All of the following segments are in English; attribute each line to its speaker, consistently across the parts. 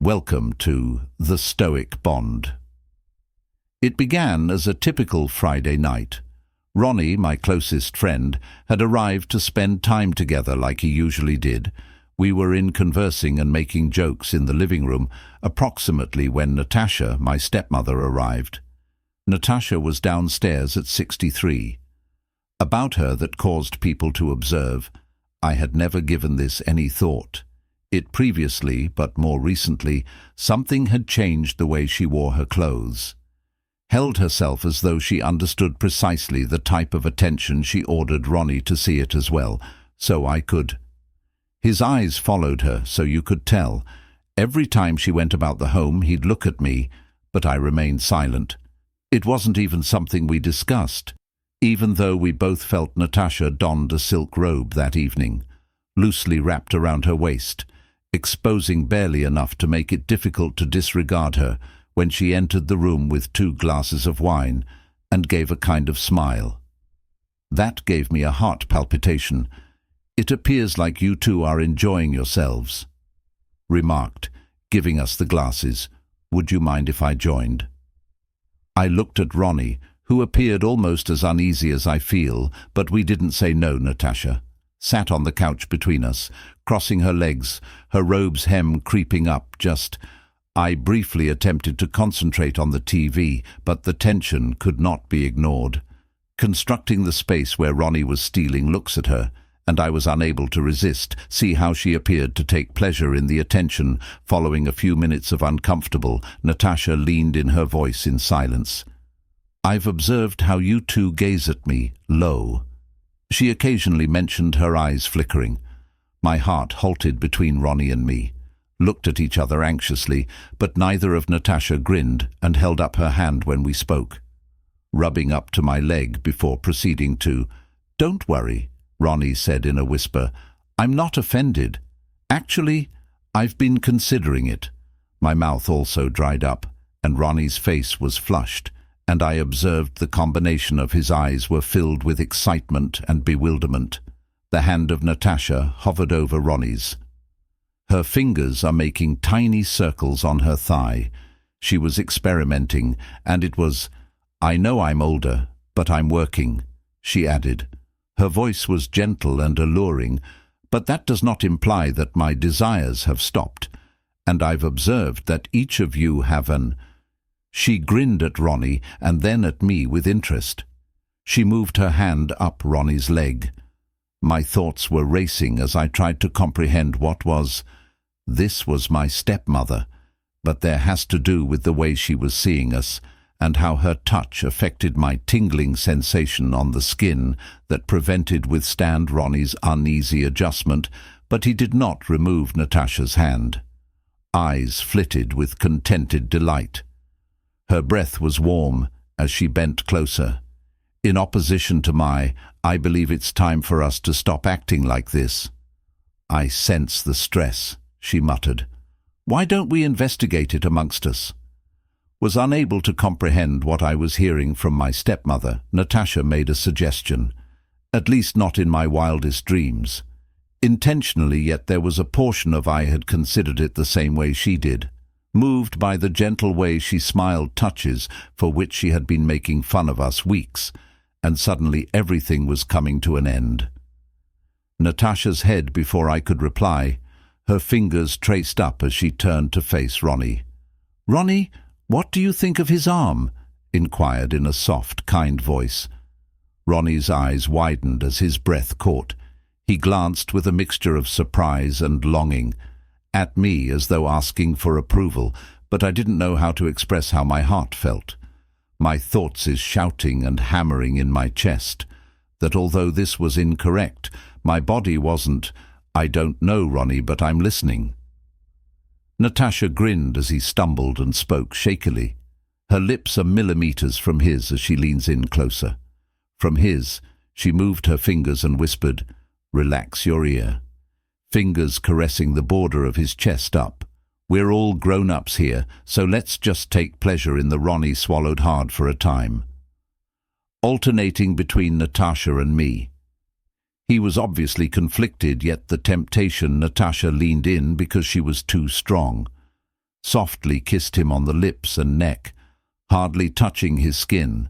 Speaker 1: Welcome to The Stoic Bond. It began as a typical Friday night. Ronnie, my closest friend, had arrived to spend time together like he usually did. We were in conversing and making jokes in the living room, approximately when Natasha, my stepmother, arrived. Natasha was downstairs at 63. About her that caused people to observe. I had never given this any thought. It previously, but more recently, something had changed the way she wore her clothes. Held herself as though she understood precisely the type of attention she ordered Ronnie to see it as well, so I could. His eyes followed her, so you could tell. Every time she went about the home, he'd look at me, but I remained silent. It wasn't even something we discussed, even though we both felt Natasha donned a silk robe that evening, loosely wrapped around her waist, exposing barely enough to make it difficult to disregard her when she entered the room with 2 glasses of wine and gave a kind of smile. That gave me a heart palpitation. "It appears like you two are enjoying yourselves," remarked, giving us the glasses. "Would you mind if I joined?" I looked at Ronnie, who appeared almost as uneasy as I feel, but we didn't say no. Natasha sat on the couch between us, crossing her legs, her robe's hem creeping up just. I briefly attempted to concentrate on the TV, but the tension could not be ignored. Constructing the space where Ronnie was stealing looks at her, and I was unable to resist, see how she appeared to take pleasure in the attention. Following a few minutes of uncomfortable, Natasha leaned in her voice in silence. "I've observed how you two gaze at me, low." She occasionally mentioned her eyes flickering. My heart halted between Ronnie and me, looked at each other anxiously, but neither of Natasha grinned and held up her hand when we spoke, rubbing up to my leg before proceeding to, "Don't worry," Ronnie said in a whisper. "I'm not offended. Actually, I've been considering it." My mouth also dried up, and Ronnie's face was flushed, and I observed the combination of his eyes were filled with excitement and bewilderment. The hand of Natasha hovered over Ronnie's. Her fingers are making tiny circles on her thigh. She was experimenting, and it was, "I know I'm older, but I'm working," she added. Her voice was gentle and alluring, but that does not imply that my desires have stopped, and I've observed that each of you have an. She grinned at Ronnie and then at me with interest. She moved her hand up Ronnie's leg. My thoughts were racing as I tried to comprehend what was. This was my stepmother, but there has to do with the way she was seeing us, and how her touch affected my tingling sensation on the skin that prevented withstand Ronnie's uneasy adjustment, but he did not remove Natasha's hand. Eyes flitted with contented delight. Her breath was warm as she bent closer. In opposition to I believe it's time for us to stop acting like this. "I sense the stress," she muttered. "Why don't we investigate it amongst us?" Was unable to comprehend what I was hearing from my stepmother, Natasha made a suggestion. At least not in my wildest dreams. Intentionally, yet there was a portion of I had considered it the same way she did. Moved by the gentle way she smiled touches for which she had been making fun of us weeks, and suddenly everything was coming to an end. Natasha's head before I could reply, her fingers traced up as she turned to face Ronnie. "Ronnie, what do you think of his arm?" inquired in a soft, kind voice. Ronnie's eyes widened as his breath caught. He glanced with a mixture of surprise and longing, at me as though asking for approval, but I didn't know how to express how my heart felt. My thoughts is shouting and hammering in my chest, that although this was incorrect, my body wasn't. "I don't know, Ronnie, but I'm listening." Natasha grinned as he stumbled and spoke shakily. Her lips are millimeters from his as she leans in closer. From his, she moved her fingers and whispered, "Relax your ear." Fingers caressing the border of his chest up. "We're all grown-ups here, so let's just take pleasure in the." Ronnie swallowed hard for a time, alternating between Natasha and me. He was obviously conflicted, yet the temptation. Natasha leaned in because she was too strong. softly kissed him on the lips and neck, hardly touching his skin.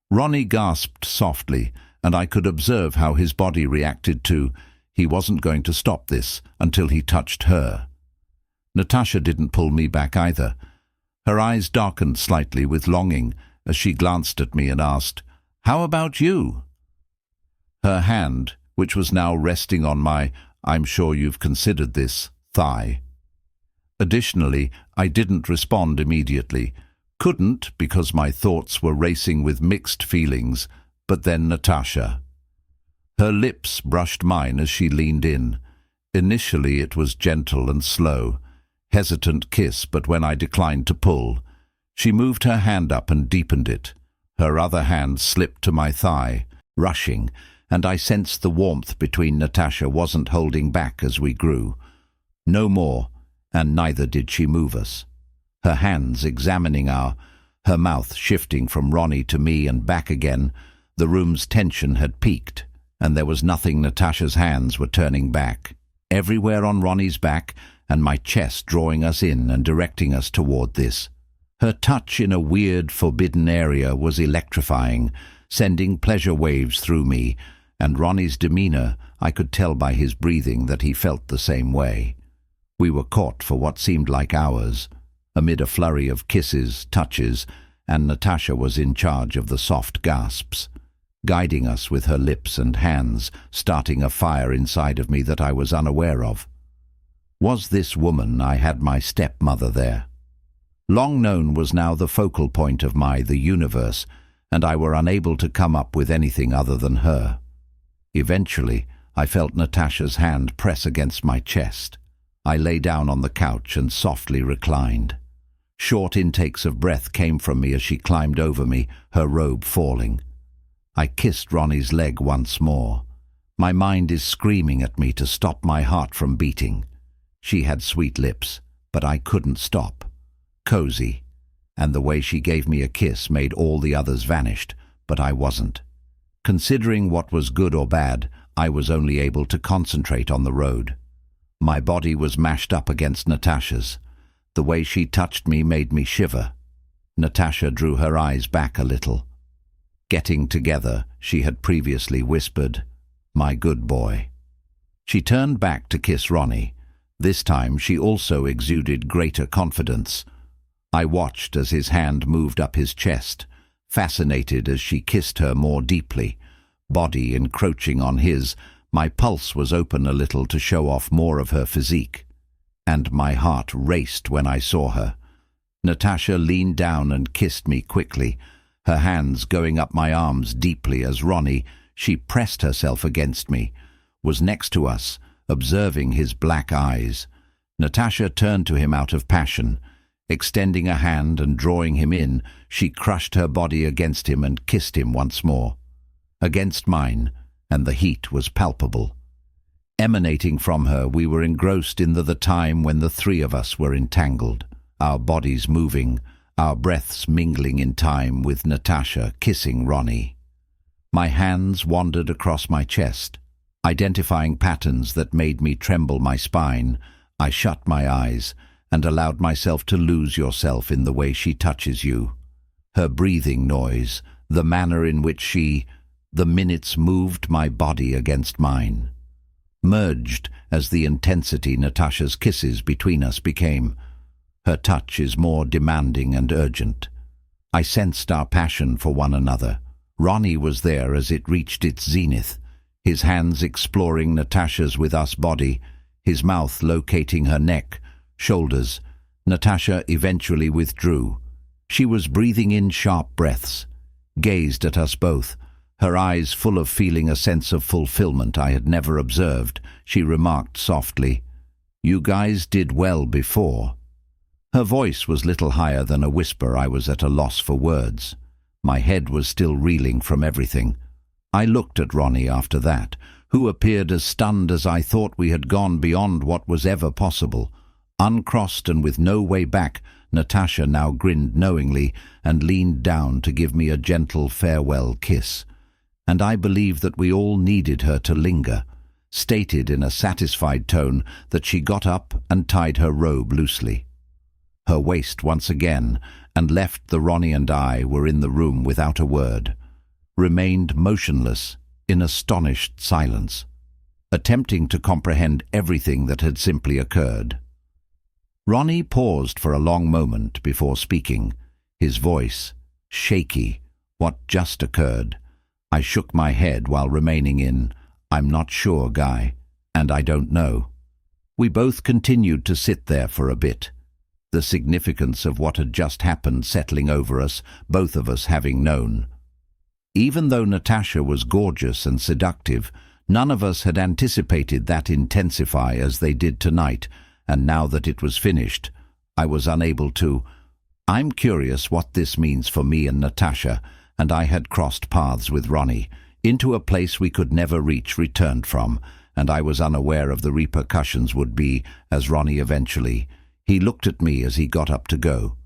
Speaker 1: Ronnie gasped softly, and I could observe how his body reacted too. He wasn't going to stop this until he touched her. Natasha didn't pull me back either. Her eyes darkened slightly with longing as she glanced at me and asked, "How about you?" Her hand, which was now resting on my "I'm sure you've considered this" thigh. Additionally, I didn't respond immediately. Couldn't because my thoughts were racing with mixed feelings, but then Natasha. Her lips brushed mine as she leaned in. Initially it was gentle and slow, hesitant kiss, but when I declined to pull, she moved her hand up and deepened it. Her other hand slipped to my thigh, rushing, and I sensed the warmth between Natasha wasn't holding back as we grew. No more, and neither did she move us. Her hands examining her mouth shifting from Ronnie to me and back again. The room's tension had peaked, and there was nothing Natasha's hands were turning back. Everywhere on Ronnie's back, and my chest drawing us in and directing us toward this. Her touch in a weird, forbidden area was electrifying, sending pleasure waves through me, and Ronnie's demeanor, I could tell by his breathing that he felt the same way. We were caught for what seemed like hours, amid a flurry of kisses, touches, and Natasha was in charge of the soft gasps, guiding us with her lips and hands, starting a fire inside of me that I was unaware of. Was this woman I had my stepmother there? Long known was now the focal point of the universe, and I were unable to come up with anything other than her. Eventually, I felt Natasha's hand press against my chest. I lay down on the couch and softly reclined. Short intakes of breath came from me as she climbed over me, her robe falling. I kissed Ronnie's leg once more. My mind is screaming at me to stop my heart from beating. She had sweet lips, but I couldn't stop. Cozy, and the way she gave me a kiss made all the others vanished, but I wasn't. Considering what was good or bad, I was only able to concentrate on the road. My body was mashed up against Natasha's. The way she touched me made me shiver. Natasha drew her eyes back a little. Getting together, she had previously whispered, "My good boy." She turned back to kiss Ronnie. This time she also exuded greater confidence. I watched as his hand moved up his chest, fascinated as she kissed her more deeply, body encroaching on his. My pulse was open a little to show off more of her physique, and my heart raced when I saw her. Natasha leaned down and kissed me quickly, her hands going up my arms deeply as Ronnie, she pressed herself against me, was next to us, observing his black eyes. Natasha turned to him out of passion. Extending a hand and drawing him in, she crushed her body against him and kissed him once more. Against mine, and the heat was palpable. Emanating from her, we were engrossed in the time when the three of us were entangled, our bodies moving, our breaths mingling in time with Natasha kissing Ronnie. My hands wandered across my chest, identifying patterns that made me tremble my spine. I shut my eyes and allowed myself to lose yourself in the way she touches you. Her breathing noise, the manner in which the minutes moved my body against mine, merged as the intensity Natasha's kisses between us became. Her touch is more demanding and urgent. I sensed our passion for one another. Ronnie was there as it reached its zenith, his hands exploring Natasha's with us body, his mouth locating her neck, shoulders. Natasha eventually withdrew. She was breathing in sharp breaths, gazed at us both, her eyes full of feeling a sense of fulfillment I had never observed. She remarked softly, "You guys did well before." Her voice was little higher than a whisper. I was at a loss for words. My head was still reeling from everything. I looked at Ronnie after that, who appeared as stunned as I thought we had gone beyond what was ever possible. Uncrossed and with no way back, Natasha now grinned knowingly and leaned down to give me a gentle farewell kiss. And I believe that we all needed her to linger, stated in a satisfied tone that she got up and tied her robe loosely. her waist once again, and left the Ronnie and I were in the room without a word, remained motionless in astonished silence, attempting to comprehend everything that had simply occurred. Ronnie paused for a long moment before speaking, his voice shaky. What just occurred? I shook my head while remaining in, "I'm not sure, Guy, and I don't know." We both continued to sit there for a bit, the significance of what had just happened settling over us, both of us having known. Even though Natasha was gorgeous and seductive, none of us had anticipated that intensify as they did tonight, and now that it was finished, I was unable to. I'm curious what this means for me and Natasha, and I had crossed paths with Ronnie, into a place we could never reach returned from, and I was unaware of the repercussions would be, as Ronnie eventually. He looked at me as he got up to go.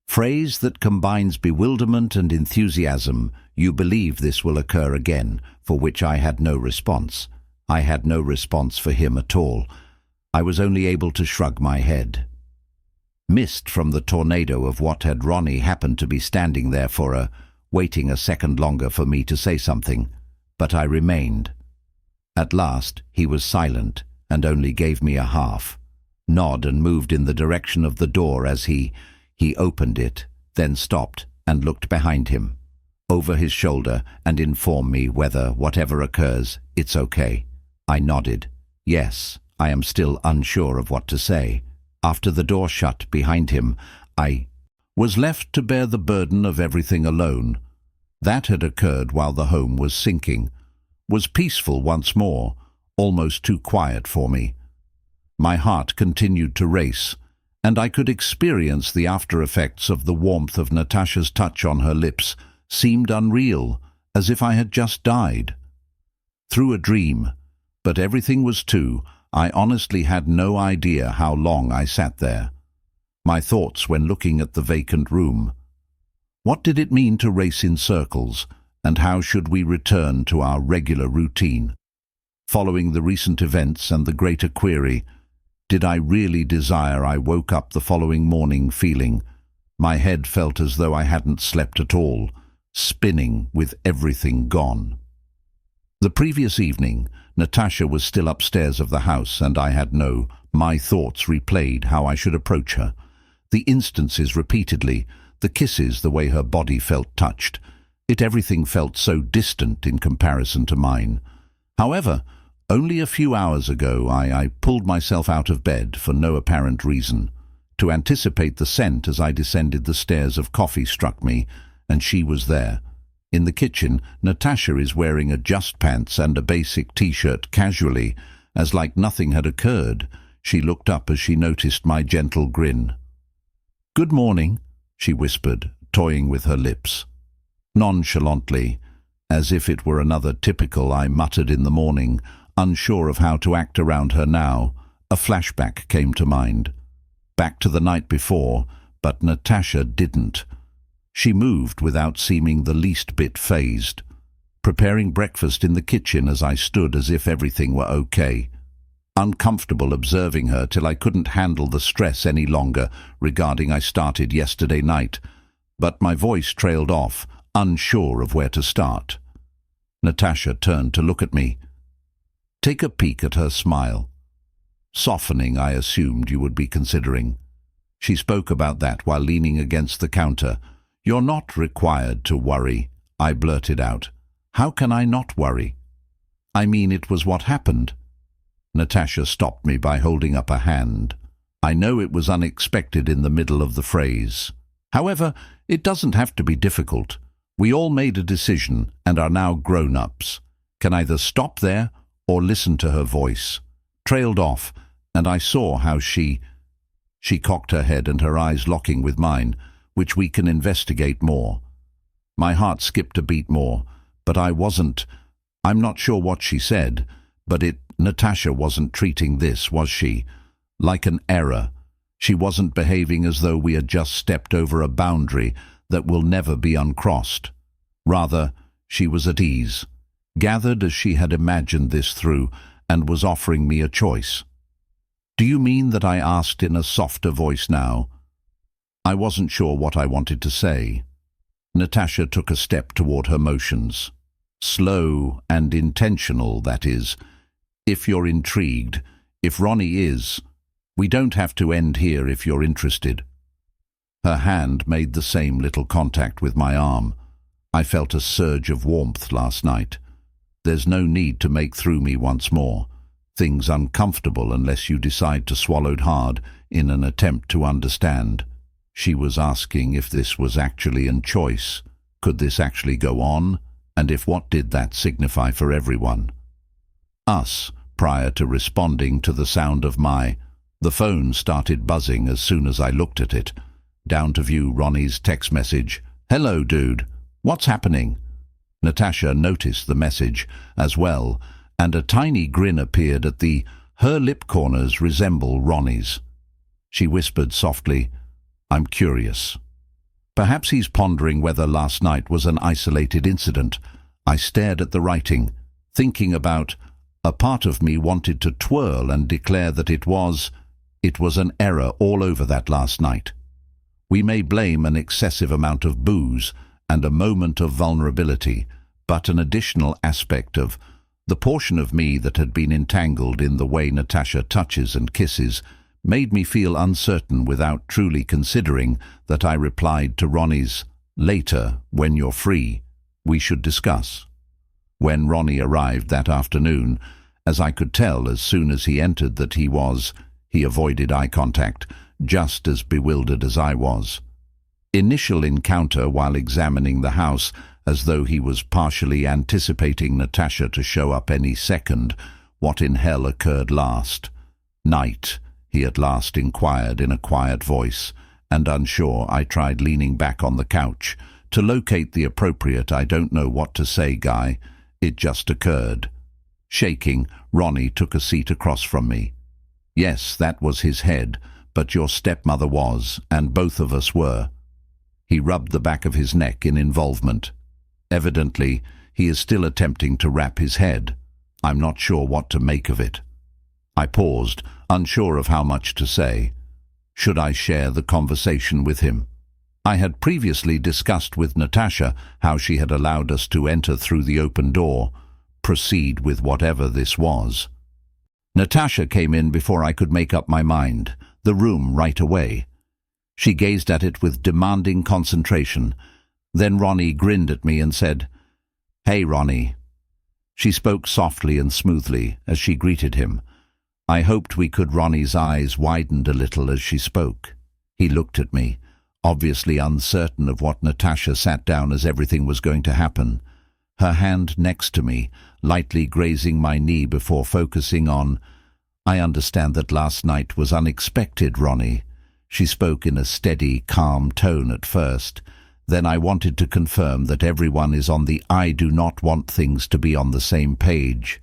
Speaker 1: Phrase that combines bewilderment and enthusiasm. You believe this will occur again, for which I had no response. I had no response for him at all. I was only able to shrug my head. Mist from the tornado of what had Ronnie happened to be standing there for waiting a second longer for me to say something, but I remained. At last he was silent and only gave me a half nod and moved in the direction of the door as he opened it, then stopped and looked behind him, over his shoulder, and informed me whether, whatever occurs, it's okay. I nodded. Yes, I am still unsure of what to say. After the door shut behind him, I was left to bear the burden of everything alone. That had occurred while the home was sinking, was peaceful once more, almost too quiet for me. My heart continued to race, and I could experience the after-effects of the warmth of Natasha's touch on her lips, seemed unreal, as if I had just died. Through a dream, but everything was too. I honestly had no idea how long I sat there. My thoughts when looking at the vacant room. What did it mean to race in circles, and how should we return to our regular routine? Following the recent events and the greater query, did I really desire? I woke up the following morning feeling. My head felt as though I hadn't slept at all, spinning with everything gone. The previous evening, Natasha was still upstairs of the house, and I had my thoughts replayed how I should approach her. The instances repeatedly, the kisses, the way her body felt touched. Everything felt so distant in comparison to mine. However, only a few hours ago I pulled myself out of bed for no apparent reason. To anticipate the scent as I descended the stairs of coffee struck me, and she was there. In the kitchen, Natasha is wearing a just pants and a basic t-shirt casually, as like nothing had occurred. She looked up as she noticed my gentle grin. "Good morning," she whispered, toying with her lips. Nonchalantly, as if it were another typical I muttered in the morning, unsure of how to act around her now, a flashback came to mind. Back to the night before, but Natasha didn't. She moved without seeming the least bit fazed, preparing breakfast in the kitchen as I stood as if everything were okay. Uncomfortable observing her till I couldn't handle the stress any longer regarding I started yesterday night, but my voice trailed off, unsure of where to start. Natasha turned to look at me. Take a peek at her smile. Softening, I assumed you would be considering. She spoke about that while leaning against the counter. "You're not required to worry," I blurted out. "How can I not worry?" "I mean, it was what happened." Natasha stopped me by holding up a hand. I know it was unexpected in the middle of the phrase. However, it doesn't have to be difficult. We all made a decision and are now grown-ups. Can either stop there or listen to her voice. Trailed off, and I saw how she cocked her head and her eyes locking with mine, which we can investigate more. My heart skipped a beat more, but I'm not sure what she said, but Natasha wasn't treating this, was she? Like an error. She wasn't behaving as though we had just stepped over a boundary that will never be uncrossed. Rather, she was at ease, gathered as she had imagined this through, and was offering me a choice. "Do you mean that?" I asked in a softer voice now. I wasn't sure what I wanted to say. Natasha took a step toward her motions. Slow and intentional, that is. If you're intrigued, if Ronnie is, we don't have to end here if you're interested. Her hand made the same little contact with my arm. I felt a surge of warmth last night. There's no need to make through me once more. Things uncomfortable unless you decide to swallow hard in an attempt to understand. She was asking if this was actually a choice. Could this actually go on? And if what did that signify for everyone? Us, prior to responding to the sound of the phone started buzzing as soon as I looked at it. Down to view Ronnie's text message. "Hello, dude. What's happening?" Natasha noticed the message as well, and a tiny grin appeared at her lip corners resemble Ronnie's. She whispered softly, "I'm curious." Perhaps he's pondering whether last night was an isolated incident. I stared at the writing, thinking about a part of me wanted to twirl and declare that it was an error all over that last night. We may blame an excessive amount of booze and a moment of vulnerability, but an additional aspect of the portion of me that had been entangled in the way Natasha touches and kisses made me feel uncertain without truly considering that I replied to Ronnie's, "Later, when you're free, we should discuss." When Ronnie arrived that afternoon, as I could tell as soon as he entered that he avoided eye contact, just as bewildered as I was. Initial encounter while examining the house, as though he was partially anticipating Natasha to show up any second. What in hell occurred last? "Night," he at last inquired in a quiet voice, and unsure, I tried leaning back on the couch to locate the appropriate "I don't know what to say" guy. It just occurred. Shaking, Ronnie took a seat across from me. Yes, that was his head, but your stepmother was, and both of us were. He rubbed the back of his neck in involvement. Evidently, he is still attempting to wrap his head. I'm not sure what to make of it. I paused, unsure of how much to say. Should I share the conversation with him? I had previously discussed with Natasha how she had allowed us to enter through the open door, proceed with whatever this was. Natasha came in before I could make up my mind, the room right away. She gazed at it with demanding concentration. Then Ronnie grinned at me and said, "Hey, Ronnie." She spoke softly and smoothly as she greeted him. I hoped we could. Ronnie's eyes widened a little as she spoke. He looked at me, obviously uncertain of what Natasha sat down as everything was going to happen. Her hand next to me, lightly grazing my knee before focusing on, "I understand that last night was unexpected, Ronnie." She spoke in a steady, calm tone at first. Then I wanted to confirm that everyone is on the "I do not want things to be on the same page."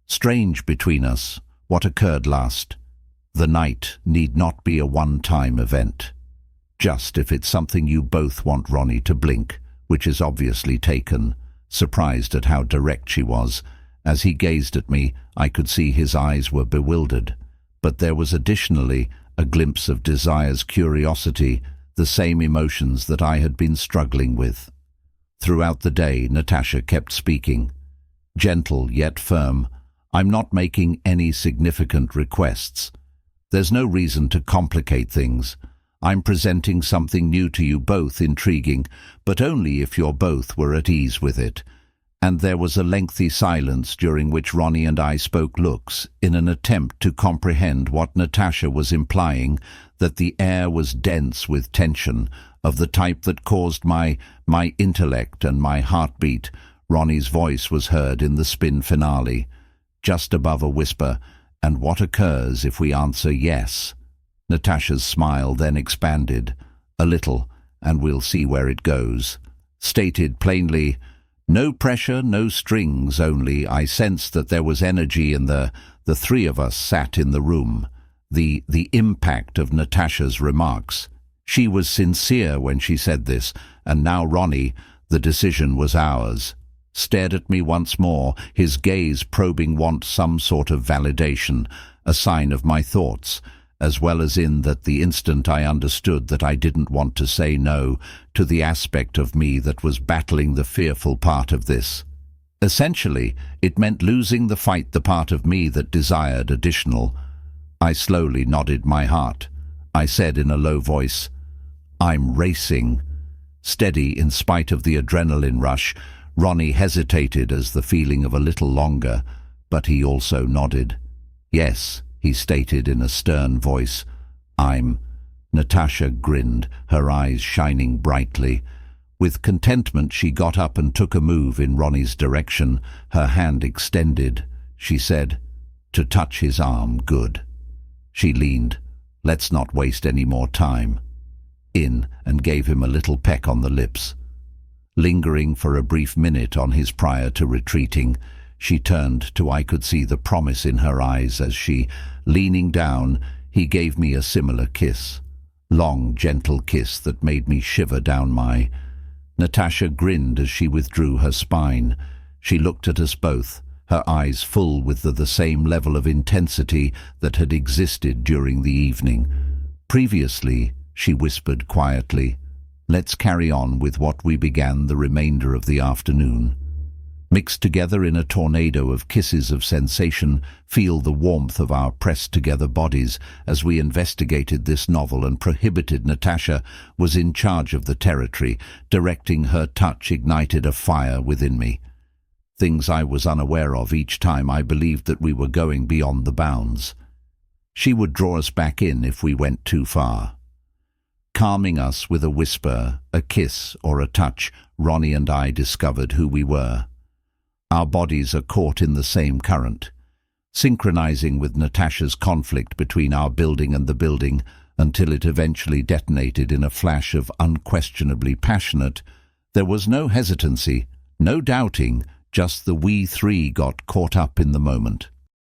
Speaker 1: Strange between us, what occurred last. The night need not be a one-time event. Just if it's something you both want Ronnie to blink, which is obviously taken. Surprised at how direct she was. As he gazed at me, I could see his eyes were bewildered. But there was additionally a glimpse of desire's curiosity, the same emotions that I had been struggling with. Throughout the day, Natasha kept speaking. Gentle yet firm. "I'm not making any significant requests. There's no reason to complicate things. I'm presenting something new to you both, intriguing, but only if you're both were at ease with it." And there was a lengthy silence during which Ronnie and I spoke looks in an attempt to comprehend what Natasha was implying, that the air was dense with tension, of the type that caused my intellect and my heartbeat. Ronnie's voice was heard in the spin finale, just above a whisper, "And what occurs if we answer yes?" Natasha's smile then expanded, a little, "And we'll see where it goes." Stated plainly, no pressure, no strings, only I sensed that there was energy in the three of us sat in the room. The impact of Natasha's remarks. She was sincere when she said this, and now Ronnie, the decision was ours. Stared at me once more, his gaze probing some sort of validation, a sign of my thoughts, as well as in that the instant I understood that I didn't want to say no to the aspect of me that was battling the fearful part of this. Essentially, it meant losing the fight, the part of me that desired additional. I slowly nodded my heart. I said in a low voice, "I'm racing." Steady in spite of the adrenaline rush, Ronnie hesitated as the feeling of a little longer, but he also nodded. "Yes," he stated in a stern voice. "I'm—" Natasha grinned, her eyes shining brightly. With contentment, she got up and took a move in Ronnie's direction, her hand extended. She said, "To touch his arm, good." She leaned. "Let's not waste any more time." In, and gave him a little peck on the lips. Lingering for a brief minute on his prior to retreating, she turned to I could see the promise in her eyes as she, leaning down, he gave me a similar kiss. Long, gentle kiss that made me shiver down my... Natasha grinned as she withdrew her spine. She looked at us both, her eyes full with the same level of intensity that had existed during the evening. Previously, she whispered quietly, "Let's carry on with what we began the remainder of the afternoon." Mixed together in a tornado of kisses of sensation, feel the warmth of our pressed-together bodies as we investigated this novel, and prohibited Natasha was in charge of the territory. Directing her touch ignited a fire within me. Things I was unaware of each time I believed that we were going beyond the bounds. She would draw us back in if we went too far. Calming us with a whisper, a kiss, or a touch, Ronnie and I discovered who we were. Our bodies are caught in the same current, synchronizing with Natasha's conflict between our building and the building until it eventually detonated in a flash of unquestionably passionate. There was no hesitancy, no doubting, just the we three got caught up in the moment.